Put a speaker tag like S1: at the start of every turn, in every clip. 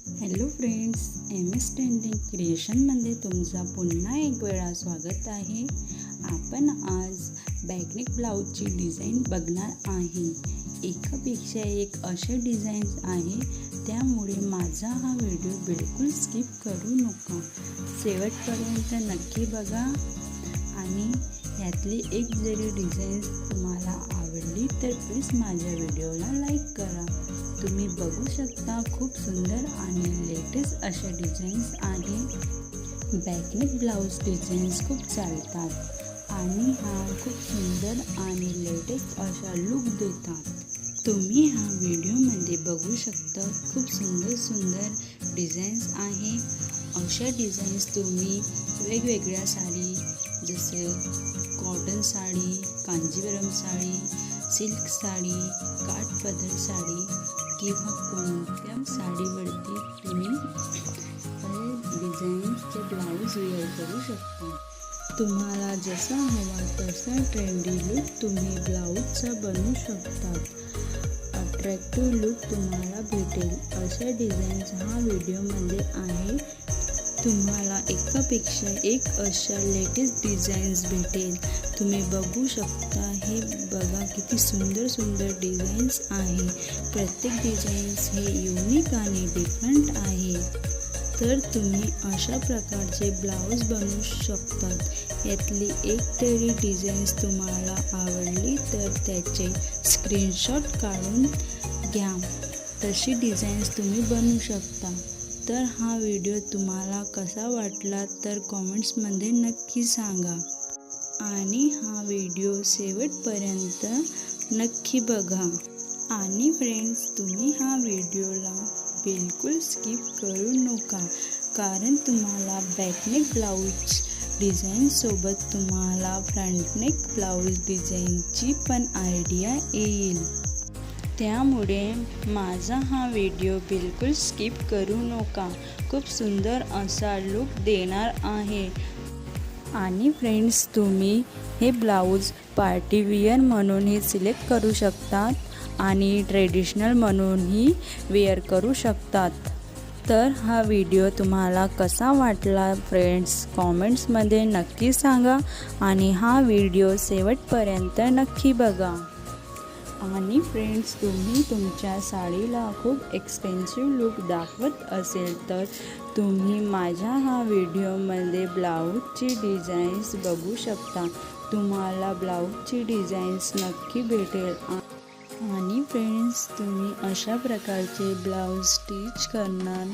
S1: Hello friends, M S trending क्रिएशनमध्ये तुमचा पुन्हा एक वेळा स्वागत आहे. आपण आज बॅकनेक ब्लाऊजची डिझाईन बघणार आहे. एकापेक्षा एक असे डिझाईन्स आहे, त्यामुळे माझा हा व्हिडिओ बिलकुल स्किप करू नका. शेवटपर्यंत नक्की बघा आणि यातली एक जरी डिझाईन तुम्हाला आवडली तर प्लीज माझ्या व्हिडिओला लाईक करा. तुम्ही बघू शकता, खूप सुंदर आणि लेटेस्ट अशा डिझाईन्स आहे. बॅकनेक ब्लाऊज डिझाईन्स खूप चालतात आणि हा खूप सुंदर आणि लेटेस्ट अशा लुक देतात. तुम्ही हा व्हिडिओमध्ये बघू शकता, खूप सुंदर डिझाईन्स आहे. अशा डिझाईन्स तुम्ही वेगवेगळ्या साडी, जसे कॉटन साडी, कांजीवरम साडी, सिल्क साडी, काठपदर साडी किंवा कोणत्या साडीवरती तुम्ही डिझाईनचे ब्लाऊज वेअर करू शकता. तुम्हाला जसा हवा तसा ट्रेंडी लुक तुम्ही ब्लाऊजचा बनवू शकता. अट्रॅक्टिव्ह लुक तुम्हाला भेटेल अशा डिझाईन्स हा व्हिडिओमध्ये आहे. तुम्हाला एकापेक्षा एक अशा लेटेस्ट डिझाईन्स भेटेल. तुम्ही बघू शकता, हे बघा किती सुंदर डिझाईन्स आहे. प्रत्येक डिझाईन्स हे युनिक आणि डिफरंट आहे. तर तुम्ही अशा प्रकारचे ब्लाऊज बनवू शकतात. यातली एक तरी डिझाईन्स तुम्हाला आवडली तर त्याचे स्क्रीनशॉट काढून घ्या. तशी डिझाईन्स तुम्ही बनवू शकता. तर हा व्हिडिओ तुम्हाला कसा वाटला तर कॉमेंट्समध्ये नक्की सांगा आणि हा व्हिडिओ शेवटपर्यंत नक्की बघा. आणि फ्रेंड्स, तुम्ही हा व्हिडिओला बिलकुल स्किप करू नका, कारण तुम्हाला बॅकनेक ब्लाऊज डिझाईनसोबत तुम्हाला फ्रंटनेक ब्लाऊज डिझाईनची पण आयडिया येईल. त्यामुळे माझा हा व्हिडिओ बिलकुल स्किप करू नका. खूप सुंदर असा लुक देणार आहे. आणि फ्रेंड्स, तुम्ही हे ब्लाऊज पार्टीवियर म्हणूनही सिलेक्ट करू शकतात आणि ट्रेडिशनल म्हणूनही वेअर करू शकतात. तर हा व्हिडिओ तुम्हाला कसा वाटला फ्रेंड्स, कॉमेंट्समध्ये नक्की सांगा आणि हा व्हिडिओ शेवटपर्यंत नक्की बघा. आणि फ्रेंड्स, तुम्ही तुमच्या साडीला खूप एक्सपेन्सिव्ह लुक दाखवत असेल तर तुम्ही माझ्या हा व्हिडिओमध्ये ब्लाऊजची डिझाईन्स बघू शकता. तुम्हाला ब्लाऊजची डिझाईन्स नक्की भेटेल. आणि फ्रेंड्स, तुम्ही अशा प्रकारचे ब्लाऊज स्टिच करणार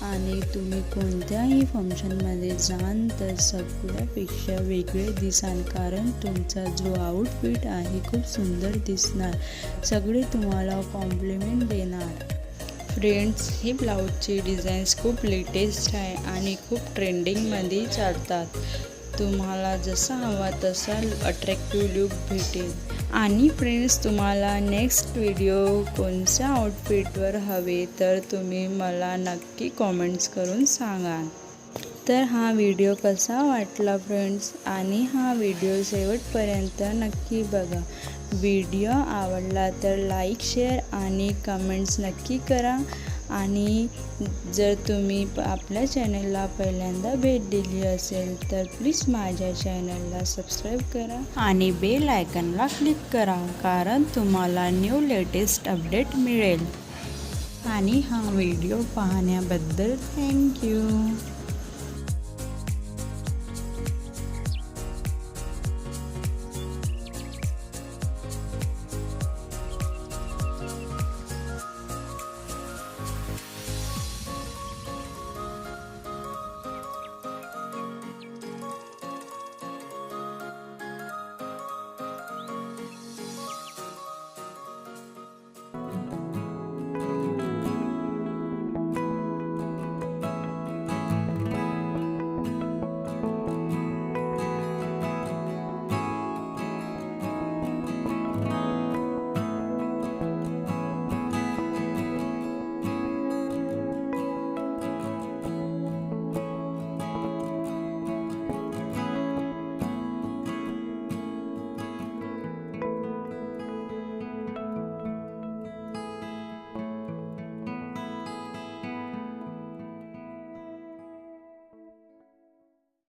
S1: आणि तुम्ही कोणत्याही फंक्शनमध्ये जाल तर सगळ्यापेक्षा वेगळे दिसाल, कारण तुमचा जो आउटफिट आहे खूप सुंदर दिसणार. सगळे तुम्हाला कॉम्प्लिमेंट देणार. फ्रेंड्स, हे ब्लाऊजची डिझाईन्स खूप लेटेस्ट आहे आणि खूप ट्रेंडिंगमध्ये चालतात. तुम्हाला जसा हवा तसा अट्रॅक्टिव्ह लुक भेटेल. आणि फ्रेंड्स, तुम्हाला नेक्स्ट व्हिडिओ कोणत्या आउटफिटवर हवे तर तुम्ही मला नक्की कॉमेंट्स करून सांगा. तर हा व्हिडिओ कसा वाटला फ्रेंड्स, आणि हा व्हिडिओ शेवटपर्यंत नक्की बघा. व्हिडिओ आवडला तर लाईक, शेअर आणि कमेंट्स नक्की करा. आणि जर तुम्ही आपल्या चॅनलला पहिल्यांदा भेट दिली असेल तर प्लीज माझ्या चॅनलला सबस्क्राईब करा आणि बेल आयकॉनला क्लिक करा, कारण तुम्हाला न्यू लेटेस्ट अपडेट मिळेल. आणि हा व्हिडिओ पाहण्याबद्दल थँक्यू.